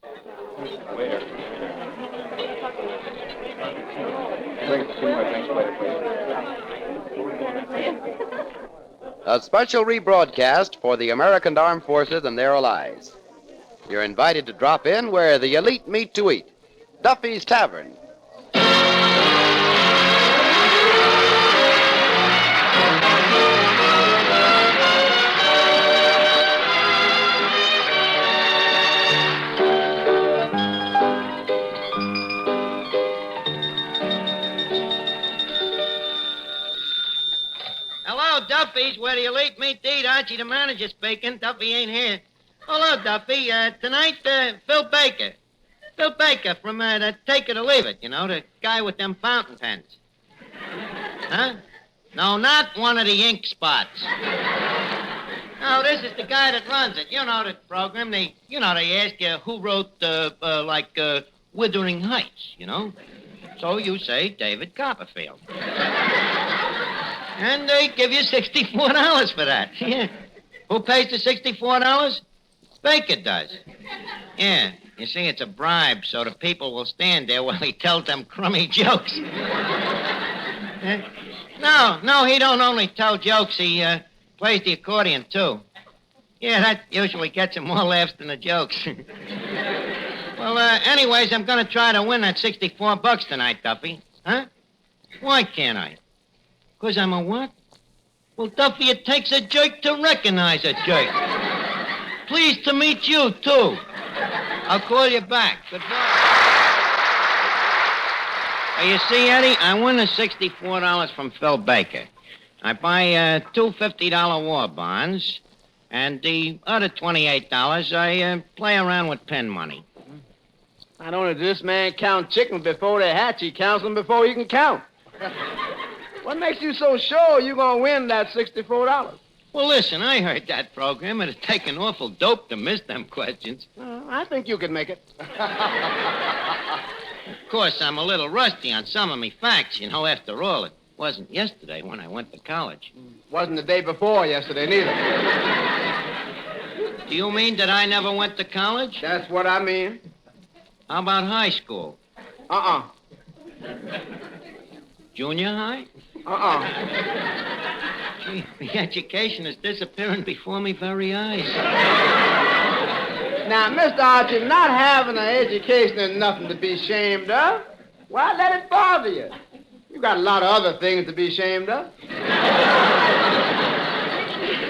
Waiter. Bring 2 more drinks, waiter, please. A special rebroadcast for the American Armed Forces and their allies. You're invited to drop in where the elite meet to eat. Duffy's Tavern. Hello, Duffy's, where the elite meet to eat. Archie, the manager, speaking. Duffy ain't here. Hello, Duffy. Tonight, Phil Baker. Phil Baker from the Take It or Leave It, you know, the guy with them fountain pens. Huh? No, not one of the ink spots. No, this is the guy that runs it. You know the program. They ask you who wrote, Wuthering Heights, you know? So you say David Copperfield. And they give you $64 for that. Yeah. Who pays the $64? Baker does. Yeah. You see, it's a bribe, so the people will stand there while he tells them crummy jokes. No, he don't only tell jokes. He plays the accordion, too. Yeah, that usually gets him more laughs than the jokes. Well, anyways, I'm going to try to win that $64 tonight, Duffy. Huh? Why can't I? Because I'm a what? Well, Duffy, it takes a jerk to recognize a jerk. Pleased to meet you, too. I'll call you back. Goodbye. You see, Eddie, I win the $64 from Phil Baker. I buy 2 $50 war bonds, and the other $28 I play around with pin money. Not only does this man count chickens before they hatch, he counts them before he can count. What makes you so sure you're going to win that $64? Well, listen, I heard that program. It'd take an awful dope to miss them questions. I think you can make it. Of course, I'm a little rusty on some of me facts. You know, after all, it wasn't yesterday when I went to college. Wasn't the day before yesterday, neither. Do you mean that I never went to college? That's what I mean. How about high school? Junior high? Gee, the education is disappearing before me very eyes. Now, Mr. Archie, not having an education is nothing to be ashamed of. Why let it bother you? You got a lot of other things to be ashamed of.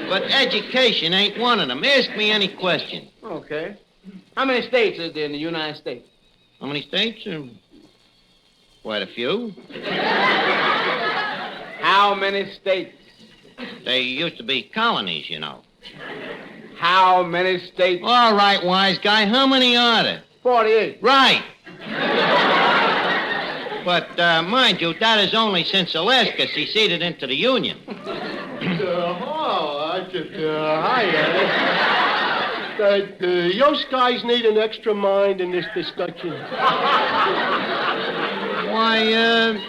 But education ain't one of them. Ask me any question. Okay. How many states is there in the United States? How many states? Quite a few. How many states? They used to be colonies, you know. How many states? All right, wise guy. How many are there? 48. Right. But, mind you, that is only since Alaska seceded into the Union. Hi, Eddie. Those guys need an extra mind in this discussion. Why,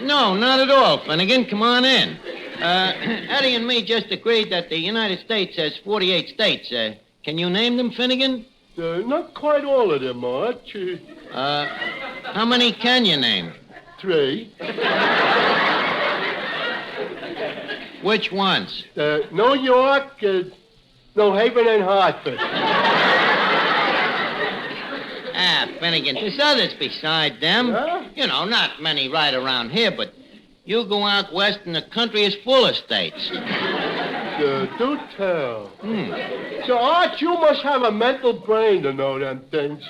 no, not at all, Finnegan. Come on in. Eddie and me just agreed that the United States has 48 states. Can you name them, Finnegan? Not quite all of them, Arch. How many can you name? 3. Which ones? New York, New Haven, and Hartford. Finnegan, there's others beside them. Huh? You know, not many right around here, but you go out west and the country is full of states. Do tell. So, Arch, you must have a mental brain to know them things.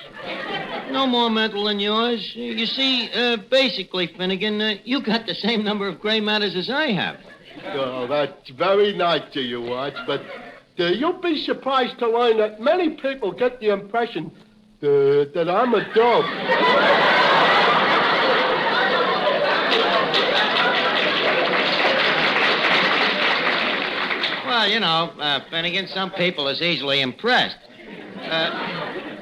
No more mental than yours. You see, basically, Finnegan, you got the same number of gray matters as I have. Oh, that's very nice of you, Arch, but you'll be surprised to learn that many people get the impression that I'm a dope. Well, you know, Finnegan, some people is easily impressed.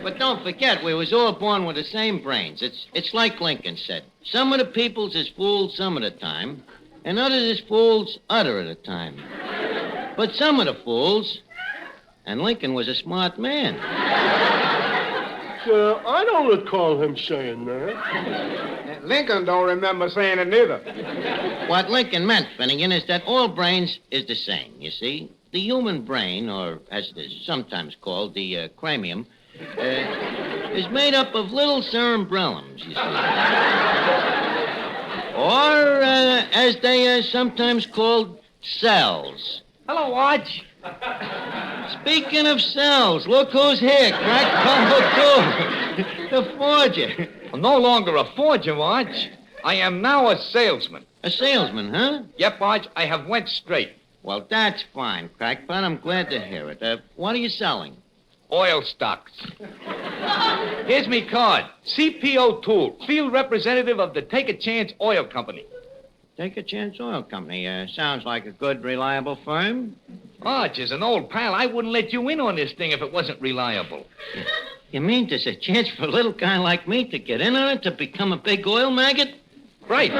But don't forget, we was all born with the same brains. It's like Lincoln said. Some of the peoples is fools some of the time, and others is fools other of the time. But some of the fools, and Lincoln was a smart man. I don't recall him saying that. Lincoln don't remember saying it neither. What Lincoln meant, Finnegan, is that all brains is the same, you see. The human brain, or as it is sometimes called, the cranium, is made up of little cerebrellums, you see. Or, as they are sometimes called, cells. Hello, Arch. Speaking of cells, look who's here, Crack Number 2. The forger. I'm no longer a forger, Arch. I am now a salesman. A salesman, huh? Yep, Arch, I have went straight. Well, that's fine, Crackpot. I'm glad to hear it. What are you selling? Oil stocks. Here's me card. CPO Tool, field representative of the Take a Chance Oil Company. Take a Chance Oil Company. Sounds like a good, reliable firm. Arch, as an old pal, I wouldn't let you in on this thing if it wasn't reliable. You mean there's a chance for a little guy like me to get in on it, to become a big oil maggot? Right.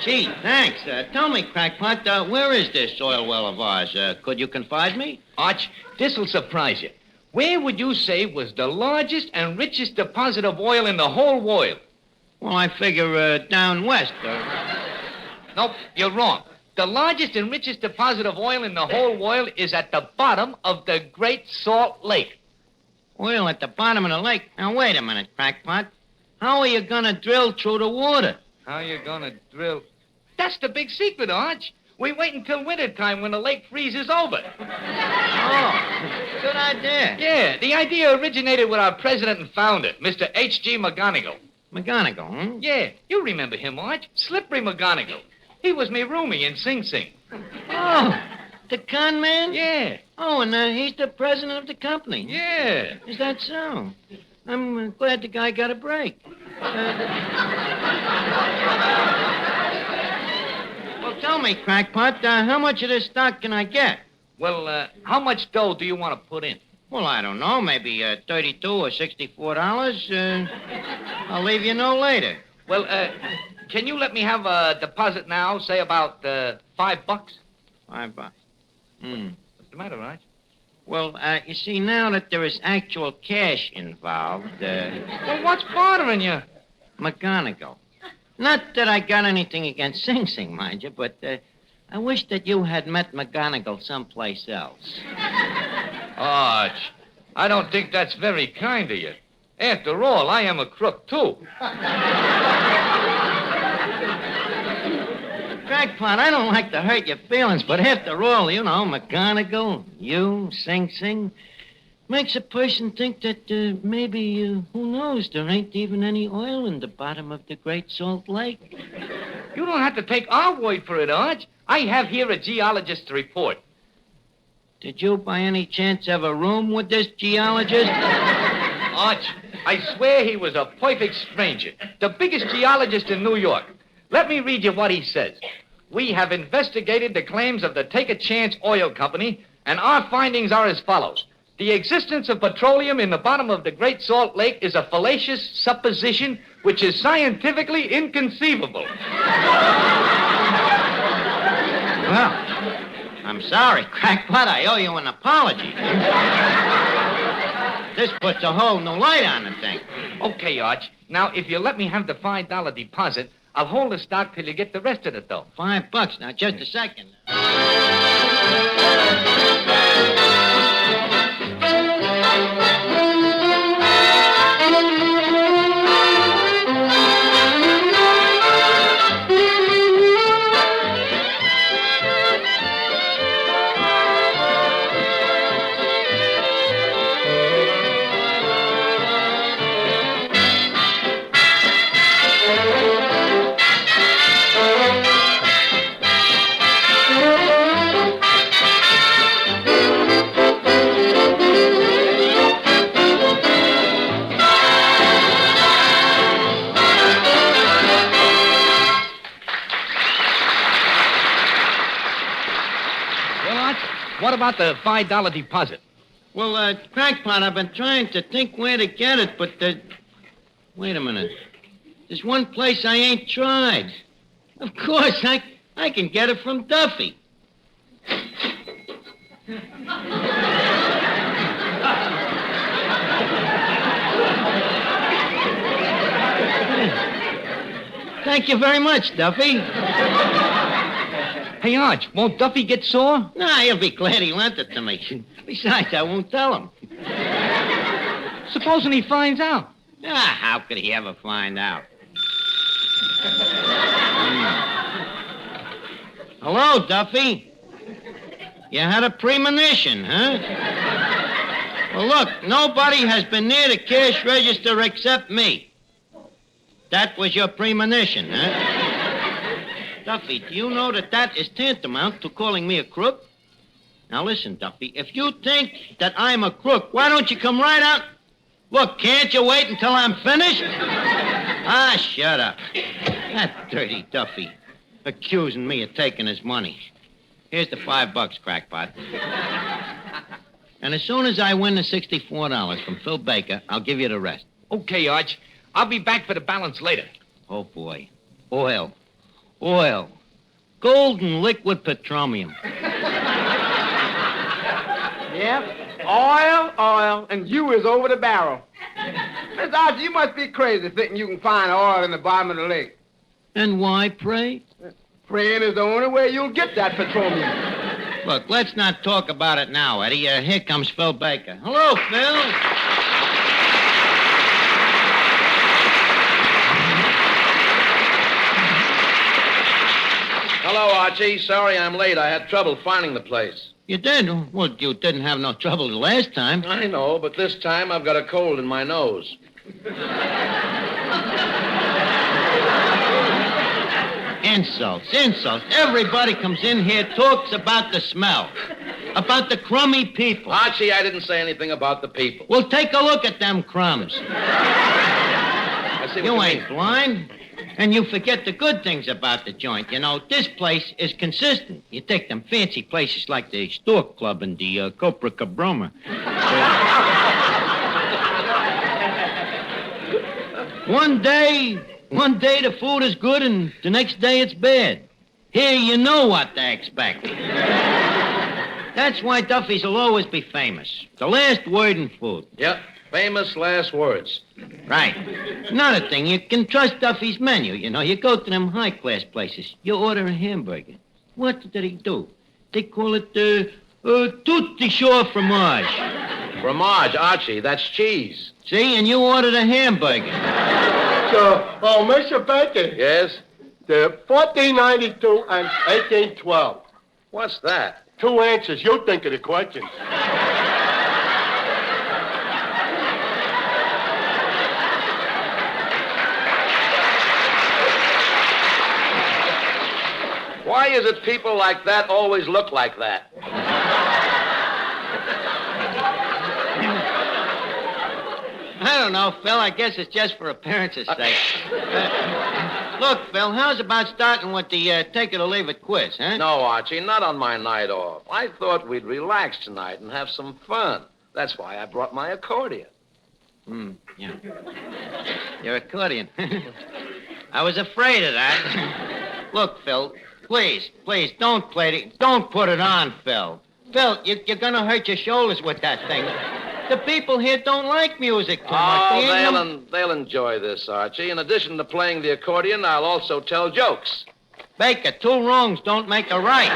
Gee, thanks. Tell me, Crackpot, where is this oil well of ours? Could you confide me? Arch, this'll surprise you. Where would you say was the largest and richest deposit of oil in the whole world? Well, I figure down west. Nope, you're wrong. The largest and richest deposit of oil in the whole world is at the bottom of the Great Salt Lake. Oil at the bottom of the lake? Now, wait a minute, Crackpot. How are you going to drill through the water? How you gonna drill? That's the big secret, Arch. We wait until wintertime when the lake freezes over. Oh, good idea. Yeah, the idea originated with our president and founder, Mr. H.G. McGonigal. McGonigal, huh? Yeah, you remember him, Arch. Slippery McGonigal. He was me roomie in Sing Sing. Oh, the con man? Yeah. Oh, and he's the president of the company. Yeah. Is that so? I'm glad the guy got a break. Well, tell me, Crackpot, how much of this stock can I get? Well, how much dough do you want to put in? Well, I don't know, maybe $32 or $64. I'll leave you no later. Well, can you let me have a deposit now, say about $5? $5. What's the matter, Arch? Well, you see, now that there is actual cash involved, Well, what's bothering you? McGonigal. Not that I got anything against Sing Sing, mind you, but I wish that you had met McGonigal someplace else. Arch, I don't think that's very kind of you. After all, I am a crook, too. Crackpot, I don't like to hurt your feelings, but after all, you know, McGonigal, you, Sing Sing, makes a person think that maybe, who knows, there ain't even any oil in the bottom of the Great Salt Lake. You don't have to take our word for it, Arch. I have here a geologist's report. Did you, by any chance, have a room with this geologist? Arch, I swear he was a perfect stranger. The biggest geologist in New York. Let me read you what he says. We have investigated the claims of the Take a Chance Oil Company, and our findings are as follows. The existence of petroleum in the bottom of the Great Salt Lake is a fallacious supposition which is scientifically inconceivable. Well, I'm sorry, Crackpot. I owe you an apology. This puts a whole new light on the thing. Okay, Arch. Now, if you let me have the $5 deposit, I'll hold the stock till you get the rest of it, though. $5. Now, just a second. What about the $5 deposit? Well, Crackpot, I've been trying to think where to get it, but, wait a minute. There's one place I ain't tried. Of course, I can get it from Duffy. Thank you very much, Duffy. Hey, Arch, won't Duffy get sore? Nah, he'll be glad he lent it to me. Besides, I won't tell him. Supposing he finds out. Ah, how could he ever find out? Hello, Duffy. You had a premonition, huh? Well, look, nobody has been near the cash register except me. That was your premonition, huh? Duffy, do you know that is tantamount to calling me a crook? Now, listen, Duffy, if you think that I'm a crook, why don't you come right out? Look, can't you wait until I'm finished? Ah, shut up. That dirty Duffy, accusing me of taking his money. Here's the $5, crackpot. And as soon as I win the $64 from Phil Baker, I'll give you the rest. Okay, Arch. I'll be back for the balance later. Oh, boy. Oil. Golden liquid petroleum. Yep. Oil, and you is over the barrel. Miss Archie, you must be crazy thinking you can find oil in the bottom of the lake. And why, pray? Praying is the only way you'll get that petroleum. Look, let's not talk about it now, Eddie. Here comes Phil Baker. Hello, Phil. Hello, Archie. Sorry I'm late. I had trouble finding the place. You did? Well, you didn't have no trouble the last time. I know, but this time I've got a cold in my nose. Insults. Everybody comes in here, talks about the smell, about the crummy people. Archie, I didn't say anything about the people. Well, take a look at them crumbs. I see what You you ain't mean. blind. And you forget the good things about the joint. You know, this place is consistent. You take them fancy places like the Stork Club and the Copacabana. One day the food is good and the next day it's bad. Here you know what to expect. That's why Duffy's will always be famous. The last word in food. Yep, famous last words. Right. Another thing, you can trust Duffy's menu. You know, you go to them high-class places. You order a hamburger. What did he do? They call it, tutti shore fromage. Fromage, Archie, that's cheese. See, and you ordered a hamburger. Mr. Baker, Yes? the 1492 and 1812. What's that? Two answers. You think of the questions. Why is it people like that always look like that? I don't know, Phil. I guess it's just for appearance's sake. Look, Phil, how's about starting with the take it or leave it quiz, huh? No, Archie, not on my night off. I thought we'd relax tonight and have some fun. That's why I brought my accordion. Yeah. Your accordion. I was afraid of that. Look, Phil, please, don't don't put it on, Phil. Phil, you're gonna hurt your shoulders with that thing. The people here don't like music too much. Oh, They ain't they'll enjoy this, Archie. In addition to playing the accordion, I'll also tell jokes. Baker, two wrongs don't make a right.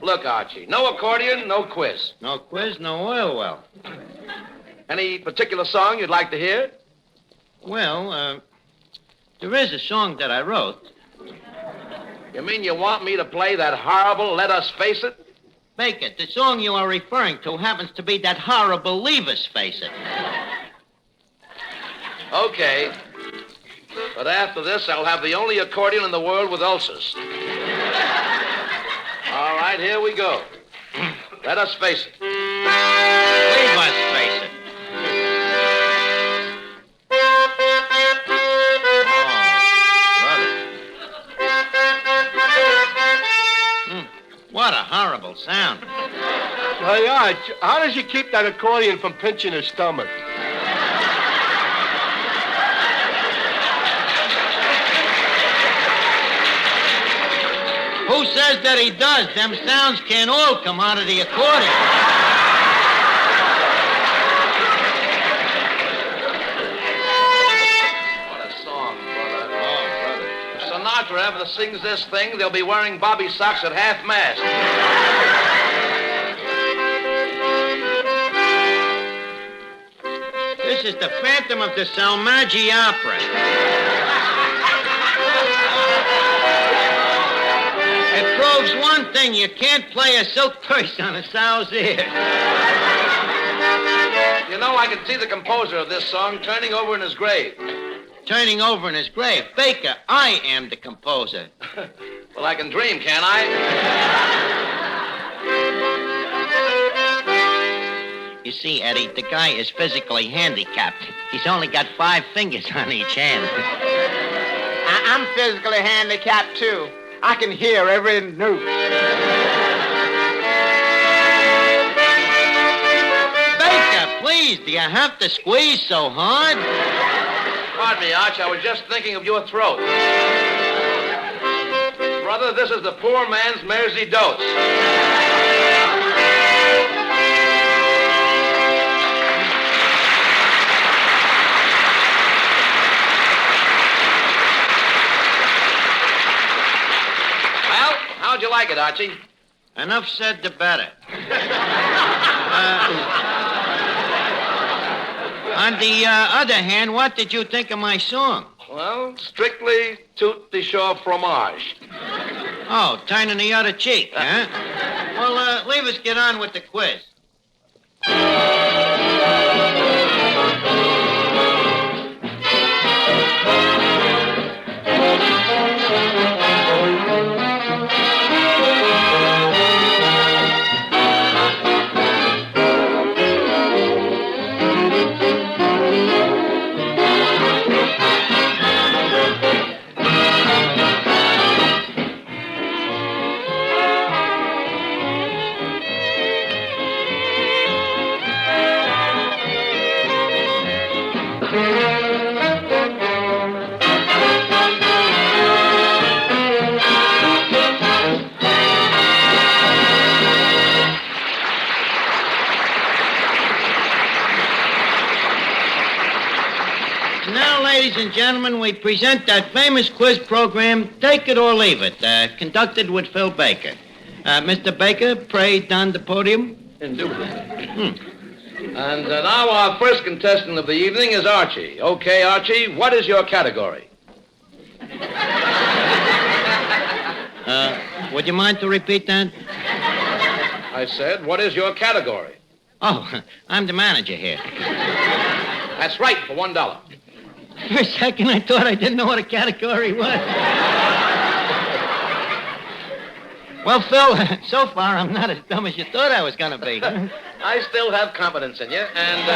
Look, Archie, no accordion, no quiz. No quiz, no oil well. Any particular song you'd like to hear? Well, there is a song that I wrote. You mean you want me to play that horrible Let Us Face It? Baker, the song you are referring to happens to be that horrible Leave Us Face It. Okay. But after this, I'll have the only accordion in the world with ulcers. All right, here we go. Let us face it. Leave us face it. What a horrible sound. Hey, Arch, how does he keep that accordion from pinching his stomach? Who says that he does? Them sounds can't all come out of the accordion. orchestra ever sings this thing, they'll be wearing bobby socks at half-mast. This is the Phantom of the Salmaggi Opera. It proves one thing. You can't play a silk purse on a sow's ear. You know, I can see the composer of this song turning over in his grave. Turning over in his grave. Baker, I am the composer. Well, I can dream, can't I? You see, Eddie, the guy is physically handicapped. He's only got 5 fingers on each hand. I'm physically handicapped, too. I can hear every note. Baker, please, do you have to squeeze so hard? Pardon me, Arch, I was just thinking of your throat. Brother, this is the poor man's Mersey dose. Well, how'd you like it, Archie? Enough said, the better. On the other hand, what did you think of my song? Well, strictly tout de chaud fromage. Oh, turning the other cheek, huh? Well, leave us get on with the quiz. Ladies and gentlemen, we present that famous quiz program, Take It or Leave It, conducted with Phil Baker. Mr. Baker, pray don the podium. Indubitably. And now our first contestant of the evening is Archie. Okay, Archie, what is your category? Would you mind to repeat that? I said, what is your category? Oh, I'm the manager here. That's right, for $1. For a second, I thought I didn't know what a category was. Well, Phil, so far, I'm not as dumb as you thought I was going to be. I still have confidence in you, and,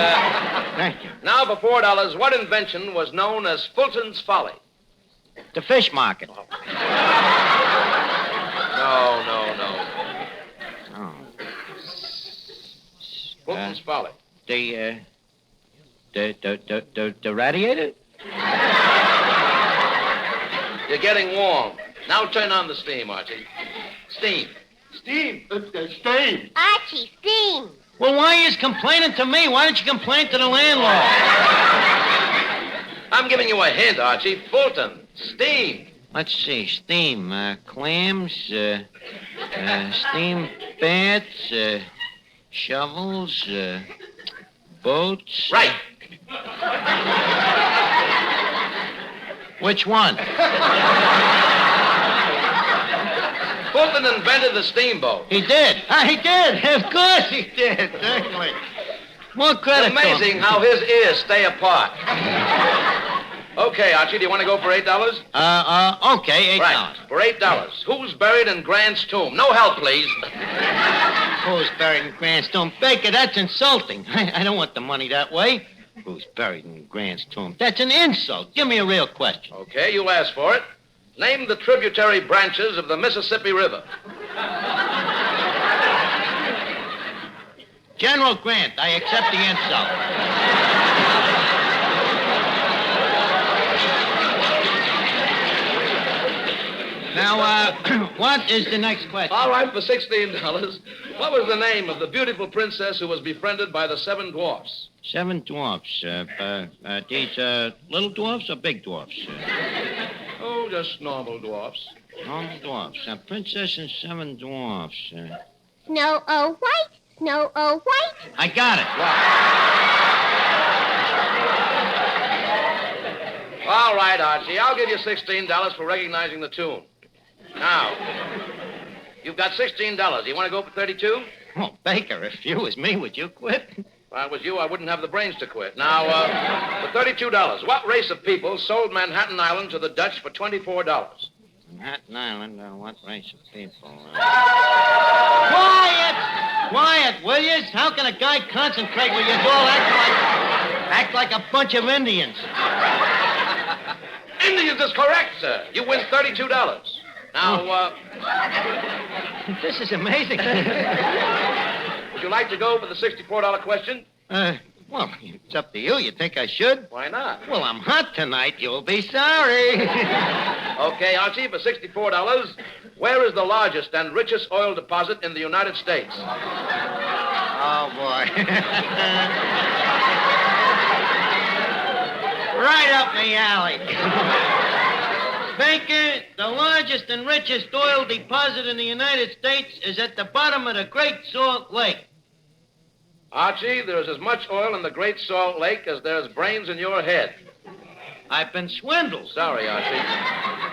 Thank you. now for $4, what invention was known as Fulton's Folly? The fish market. No. Oh. Fulton's Folly. The radiator? You're getting warm. Now turn on the steam, Archie. Steam. Steam. Steam. Archie, steam. Well, why are you complaining to me? Why don't you complain to the landlord? I'm giving you a hint, Archie. Fulton. Steam. Let's see. Steam. Clams. Steam baths. Shovels. Boats. Right. Which one? Fulton invented the steamboat. He did. He did. Of course he did. Certainly. More credit to him. Amazing how his ears stay apart. Okay, Archie, do you want to go for $8? Okay, $8. Right, for $8. Who's buried in Grant's tomb? No help, please. Who's buried in Grant's tomb? Baker, that's insulting. I don't want the money that way. Who's buried in Grant's tomb? That's an insult. Give me a real question. Okay, you'll ask for it. Name the tributary branches of the Mississippi River. General Grant, I accept the insult. Now, what is the next question? All right, for $16. What was the name of the beautiful princess who was befriended by the 7 dwarfs? 7 dwarfs. These little dwarfs or big dwarfs? Oh, two, just normal dwarfs. Normal dwarfs. A princess and 7 dwarfs. Snow White, Snow White. I got it. All right, Archie. I'll give you $16 for recognizing the tune. Now, you've got $16. You want to go for 32? Oh, Baker, if you was me, would you quit? If I was you, I wouldn't have the brains to quit. Now, for $32, what race of people sold Manhattan Island to the Dutch for $24? Manhattan Island, what race of people? Quiet! Quiet, will you? How can a guy concentrate when you all act like a bunch of Indians? Indians is correct, sir. You win $32. Now, This is amazing. would you like to go for the $64 question? Well, it's up to you. You think I should? Why not? Well, I'm hot tonight. You'll be sorry. Okay, Archie, for $64, where is the largest and richest oil deposit in the United States? Oh, boy. Right up the alley. Baker, the largest and richest oil deposit in the United States is at the bottom of the Great Salt Lake. Archie, there's as much oil in the Great Salt Lake as there's brains in your head. I've been swindled. Sorry, Archie.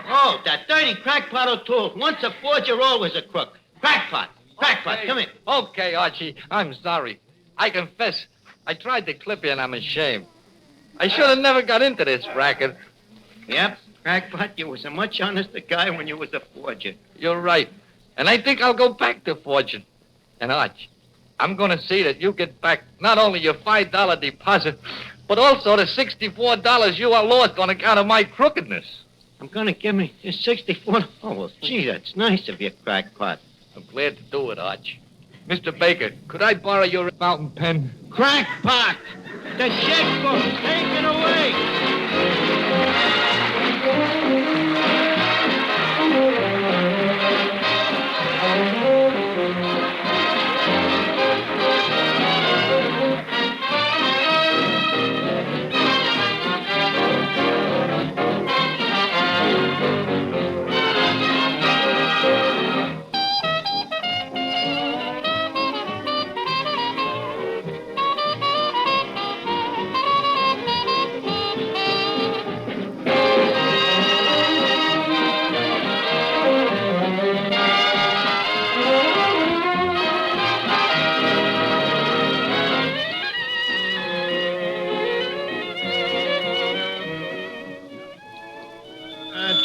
Oh, that dirty crackpot O'Toole. Once a forger, always a crook. Crackpot. Crackpot, come here. Okay, Archie, I'm sorry. I confess, I tried to clip you and I'm ashamed. I should have never got into this racket. Yep, crackpot, you was a much honester guy when you was a forger. You're right. And I think I'll go back to fortune. And Arch, I'm going to see that you get back not only your $5 deposit, but also the $64 you are lost on account of my crookedness. I'm going to give me this 64. Oh, well, gee, that's nice of you, crackpot. I'm glad to do it, Arch. Mr. Baker, could I borrow your fountain pen? Crackpot! The checkbook! Take it away!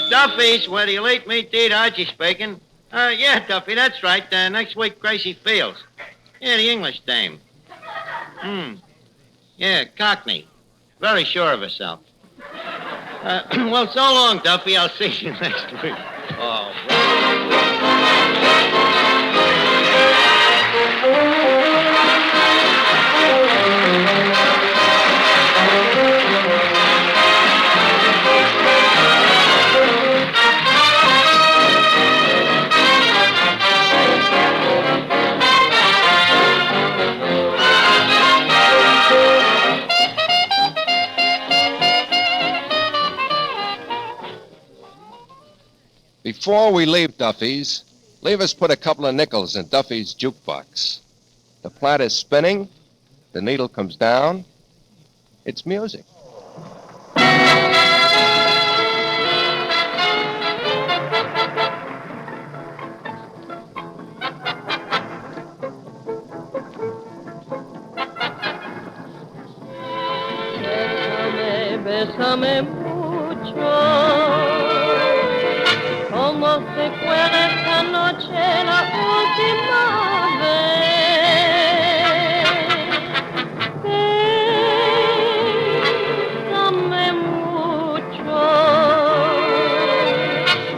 Duffy's, where the elite meet to eat. Archie speaking. Yeah, Duffy, that's right. Next week, Gracie Fields. Yeah, the English dame. Yeah, Cockney. Very sure of herself. Well, so long, Duffy. I'll see you next week. Oh, Before we leave Duffy's, leave us put a couple of nickels in Duffy's jukebox. The plant is spinning, the needle comes down. It's music. Bésame mucho, como si fuera esta noche la última vez. Bésame mucho,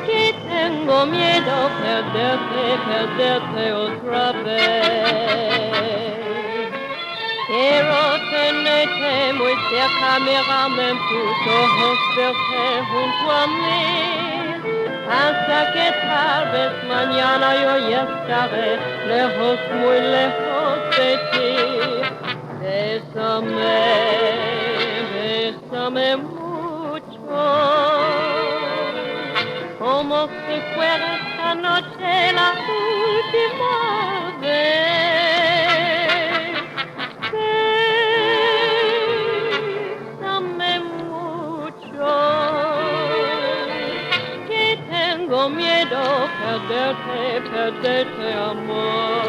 que tengo miedo perderte otra vez. Quiero tenerte muy cerca, mirarme en tus ojos, verte junto a mí, hasta que tal vez mañana yo ya estaré lejos, muy lejos de ti. Bésame mucho, ser esta noche la última vez. Bésame mucho, que tengo miedo perderte, amor.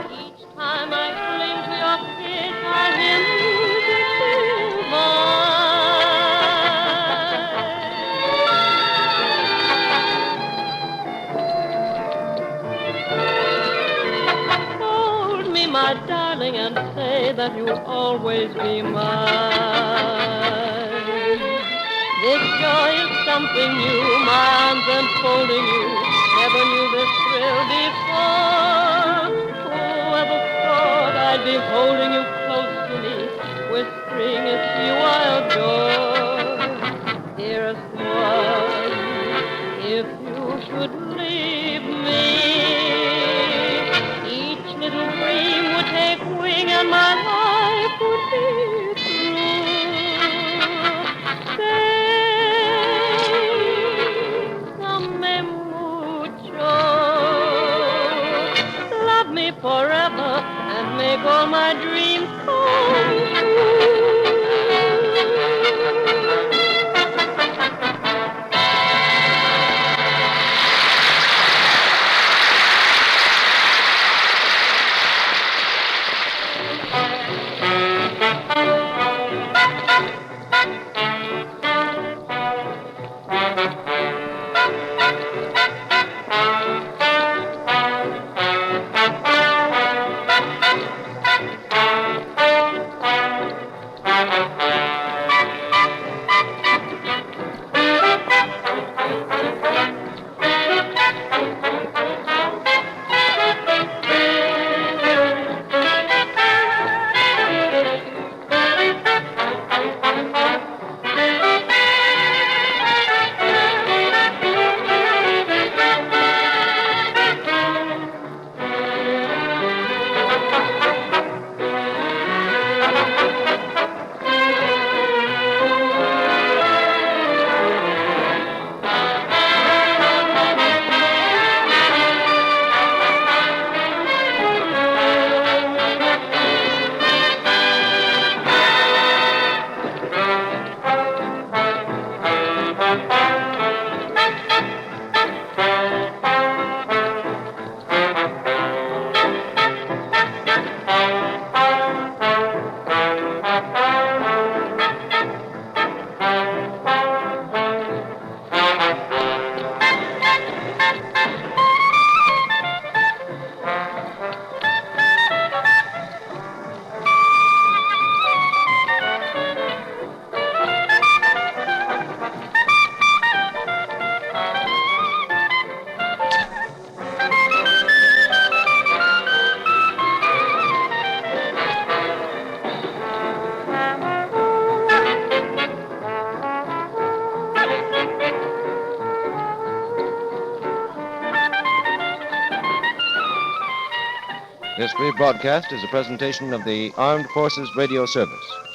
Each time I cling to your kiss, I hear music divine. Hold me, my darling, and say that you'll always be mine. This joy is something new, my arms enfolding you. Never knew this thrill before. Whoever thought I'd be holding you close to me, whispering it's you I adore. Dearest one, if you should leave me, each little dream would take wing and my life would be through. Bésame mucho, love me forever and make all my dreams come true. This rebroadcast is a presentation of the Armed Forces Radio Service.